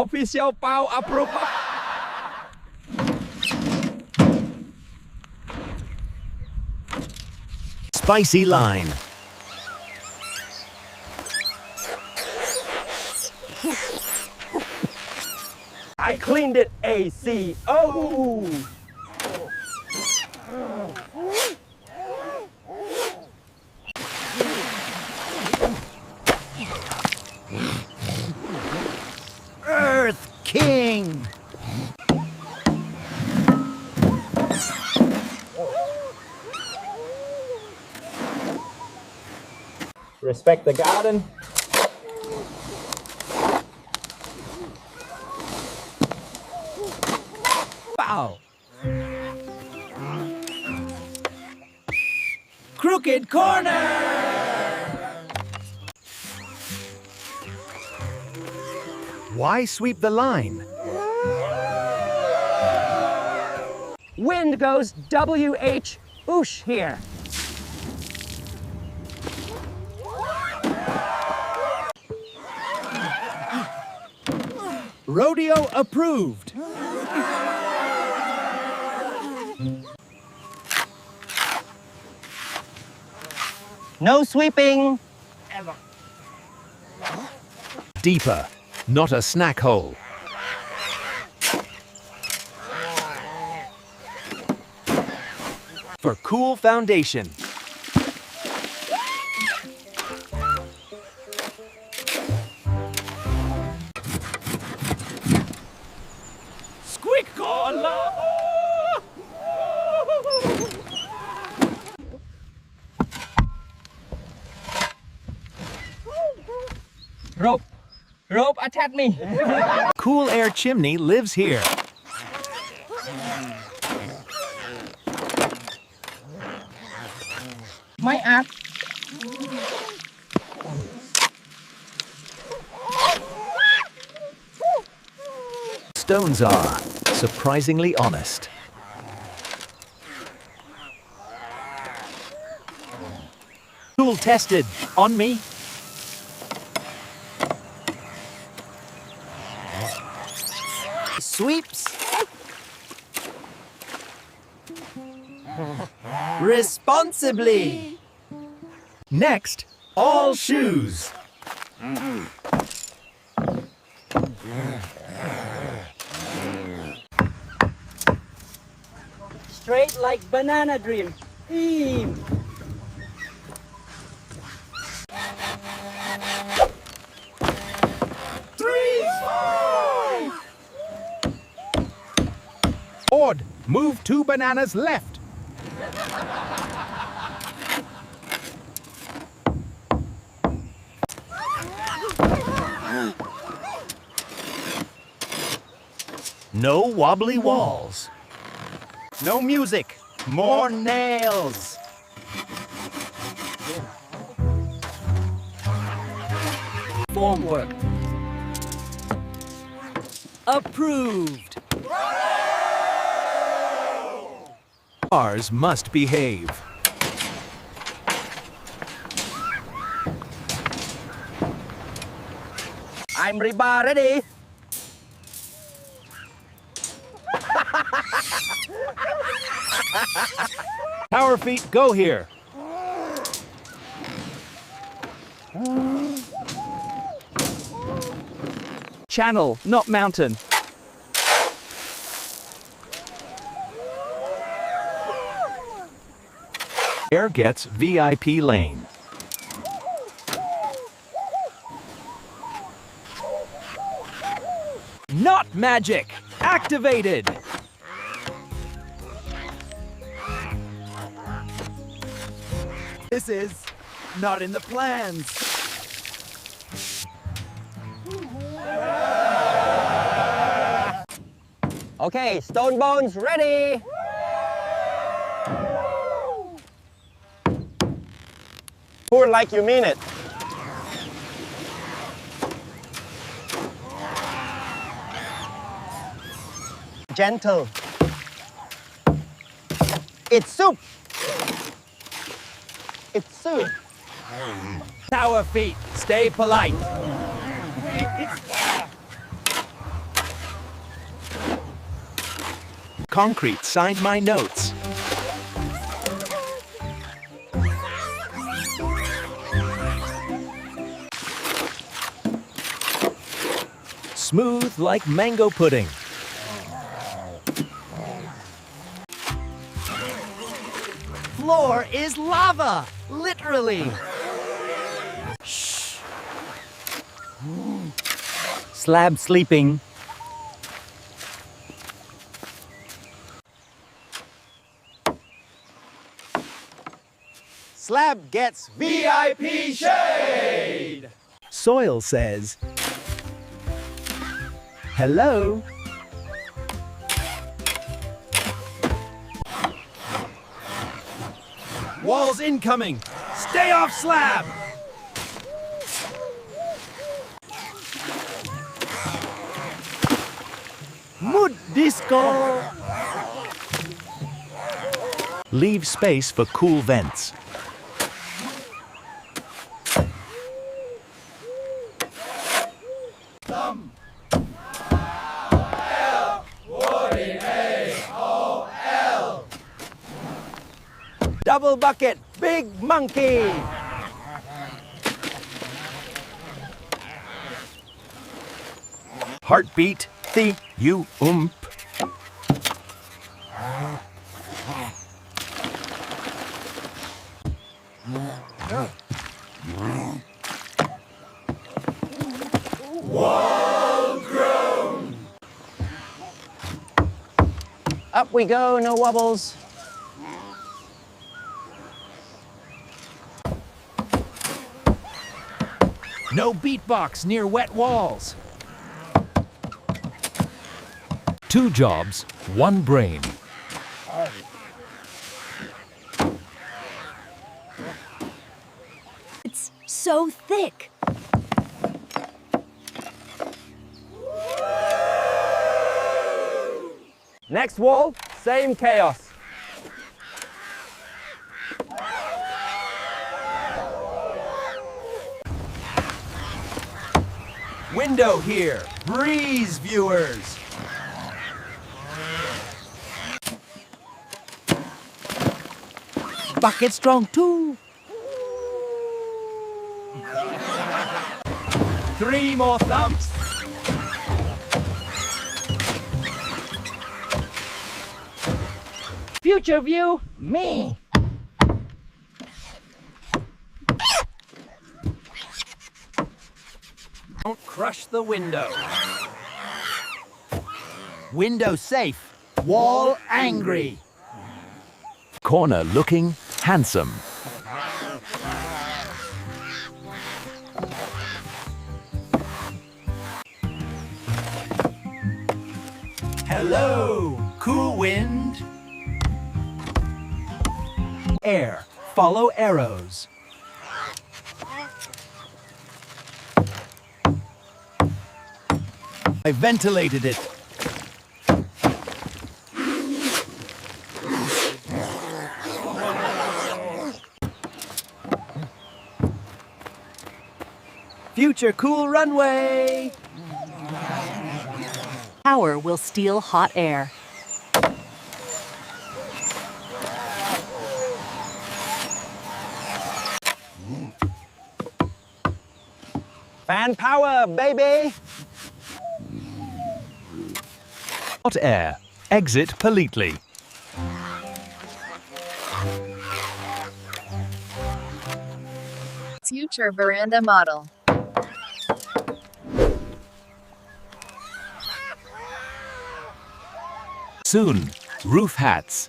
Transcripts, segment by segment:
Official เปา approve Spicy line. I cleaned it AC oh Earth King. Respect the garden. Wow. Crooked corner. Why sweep the line? Wind goes WH oosh here. Rodeo approved. No sweeping. Deeper, not a snack hole. For cool foundation. Squeak corner. Rope attack me. Cool air chimney lives here. My app. Stones are surprisingly honest. Tool tested. On me. Sweeps. Responsibly. Next, all shoes. Straight like banana dream. Eam. Odd, move 2 bananas left. No wobbly walls. No music. More nails. Formwork. Approved. Cars must behave. I'm rebar ready. Power feet, go here. Channel, not mountain. Air gets VIP lane. Not magic. Activated. This is not in the plans. Okay, stone bones ready. Pour like you mean it. Gentle. It's soup. It's soup. Tower feet, stay polite. concrete signed my notes. Smooth like mango pudding. Floor is lava, literally. Shh. Slab sleeping. Slab gets VIP shade! Soil says, hello. Walls incoming! Stay off slab! Mud disco. Leave space for cool vents. Double bucket, big monkey. Heartbeat, you ump. Up we go, no wobbles. No beatbox near wet walls. 2 jobs, 1 brain. It's so thick. Next wall, same chaos. Window here, breeze viewers. Bucket strong too. 3 more thumps. Future view, me. Don't crush the window. Window safe, wall angry. Corner looking handsome. Hello, cool wind. Air, follow arrows. I ventilated it. Future cool runway. Power will steal hot air. Fan power, baby. Hot air. Exit politely. Future veranda model. Soon, roof hats.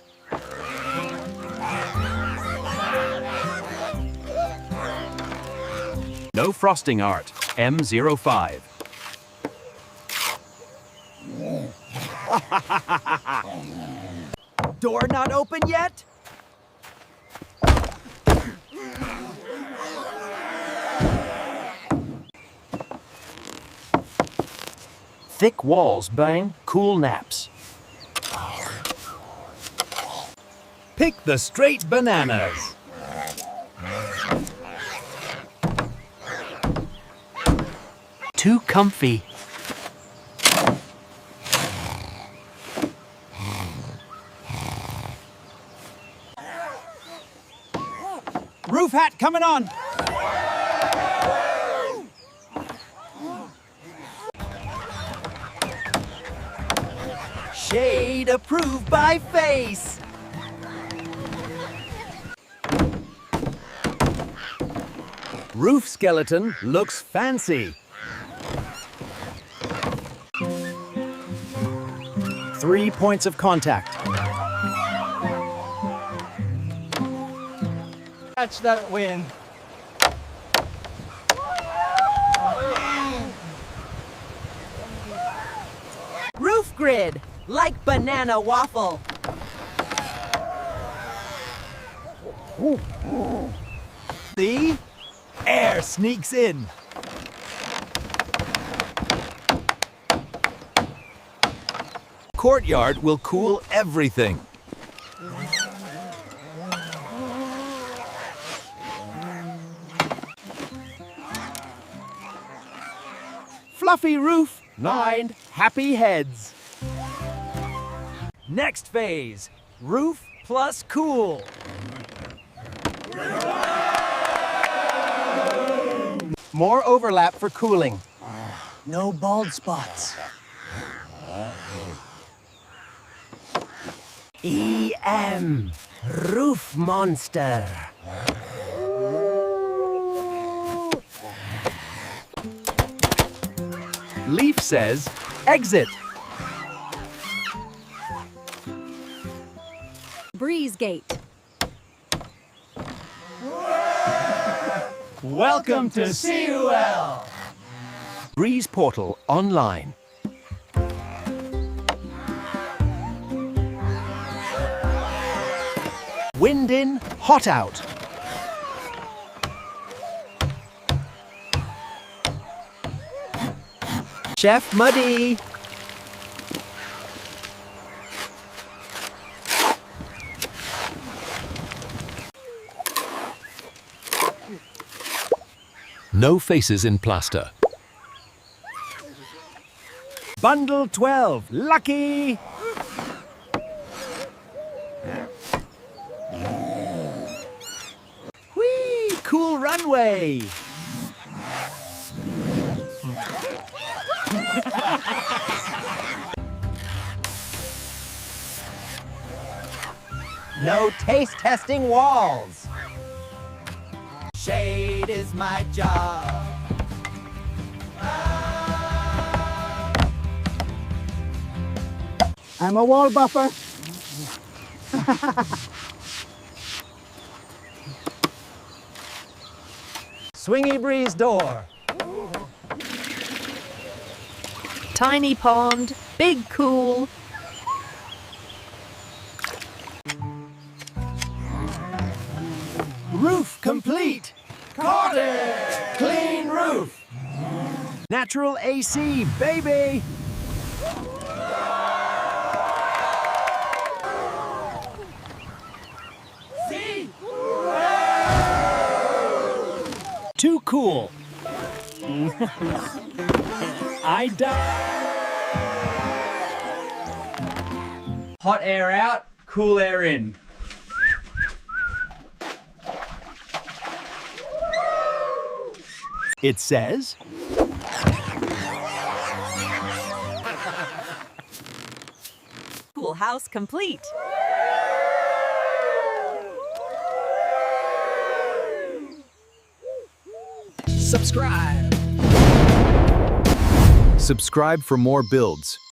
No frosting art. M05. Door not open yet? Thick walls bang cool naps. Pick the straight bananas. Too comfy. Roof hat coming on. Shade approved by face. Roof skeleton looks fancy. 3 points of contact. Catch that win. Roof grid, like banana waffle. See? Air sneaks in. Courtyard will cool everything. Fluffy roof, 9 happy heads. Next phase, roof plus cool. More overlap for cooling. No bald spots. EM, roof monster. Leaf says, exit. Breeze gate. Welcome to CUL. Breeze portal online. Wind in, hot out. Chef Muddy. No faces in plaster. Bundle 12, lucky! Whee! Cool runway! No taste testing walls. Shade is my job. I'm a wall buffer. Swingy breeze door. Tiny pond, big cool. Roof complete. Caught it! Clean roof. Natural AC, baby. Too cool. I die. Hot air out, cool air in. It says, Cool house complete. subscribe. Subscribe for more builds.